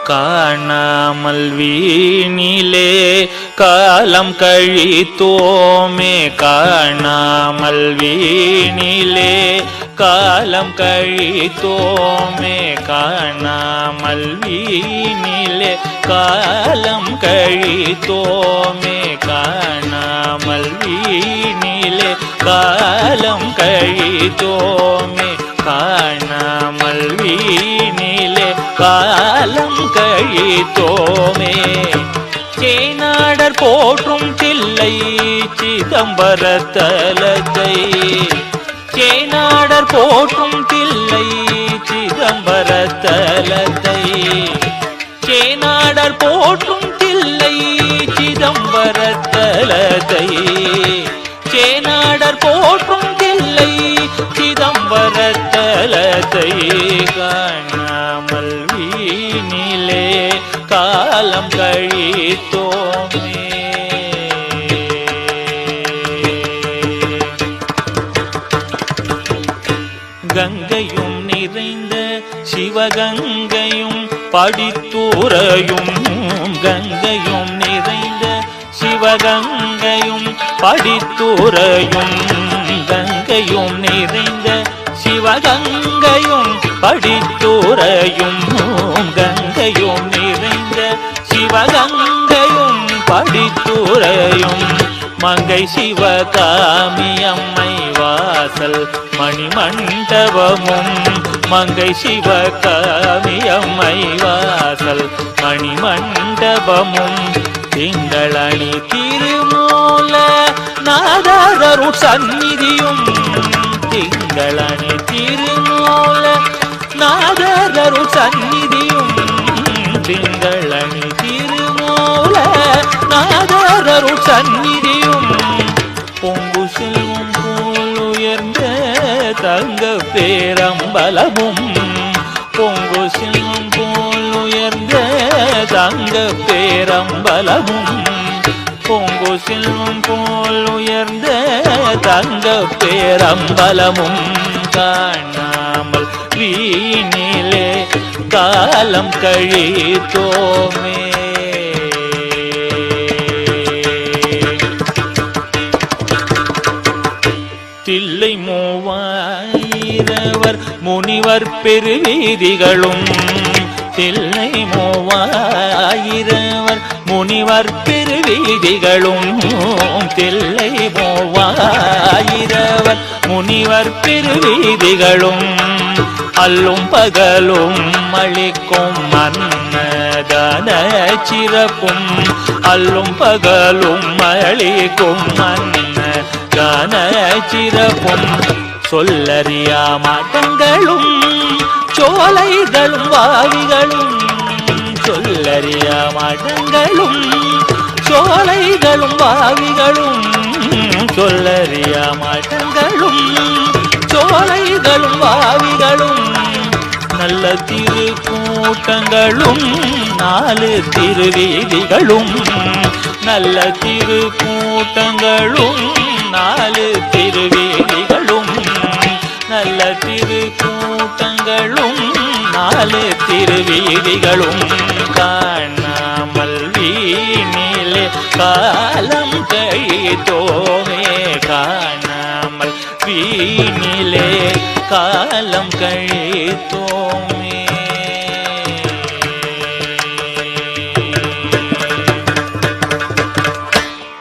காணாமல் வீணிலே காலம் கழித்தோமே, காணாமல் வீணிலே காலம் கழித்தோமே, காணாமல் வீணிலே காலம் கழித்தோமே, காணாமல் வீணிலே காலம் கழித்தோமே, காணாமல் வீணிலே காலம் கழித்தோமே. சேனாடர் போற்றும் தில்லை சிதம்பர தலத்தை, சேனாடர் போற்றும் தில்லை சிதம்பர தலத்தை, சேனாடர் போற்றும் தில்லை சிதம்பர தலத்தை, சேனாடர் போற்றும் தில்லை சிதம்பர தலத்தை, காணாமல் வீணிலே காலம் கழித்தோமே. கங்கையும் நிறைந்த சிவகங்கையும் படித்துறையும், கங்கையும் நிறைந்த சிவகங்கையும் படித்துறையும், கங்கையும் நிறைந்த சிவகங்கையும் படித்துறையும், கங்கையும் நிறைந்த சிவகங்கையும் படித்துறையும், மங்கை சிவகாமி அம்மை வாசல் மணிமண்டபமும், மங்கை சிவகாமி அம்மை வாசல் மணிமண்டபமும், திங்களணி திருமூல நாதருட் சந்நிதியும், திங்களணி திருமூல நாதருட் சந்நிதியும், திங்களணி திருமூல நாதருட் சந்நிதியும், பொங்கு செல்வம் போல் உயர்ந்த தங்க பேரம்பலமும், பொங்கு செல்வம் போல் உயர்ந்த தங்க பேரம்பலமும், பொங்கு செல்வம் போல் உயர்ந்த தங்க பேரம்பலமும், காணாமல் வீணிலே காலம் கழித்தோமே. தில்லை மூவாயிரவர் முனிவர் பெருவீதிகளும், தில்லை மூவாயிரவர் முனிவர் பெருவீதிகளும், தில்லை மூவாயிரவர் முனிவர் பெருவீதிகளும், அல்லும் பகலும் அளிக்கும் மன்னதான சிறப்பும், அல்லும் பகலும் அளிக்கும் மன்னதான சிறப்பும், சொல்லறியா மாட்டங்களும் சோலைகளும் வாவிகளும், சொல்லறியா மாட்டங்களும் சோலைகளும் வாவிகளும், சொல்லறியா மாட்டங்களும் சோலைகளும் வாவிகளும், நல்ல திருக்கூட்டங்களும் நாலு திருவீதிகளும், நல்ல திருக்கூட்டங்களும் நாலு திருவீதிகளும், நல்ல திருக்கூட்டங்களும் நாலு திருவீதிகளும், காணாமல் வீணிலே காலம் கழித்தோமே, காணாமல் வீணிலே காலம் கழித்தோம்.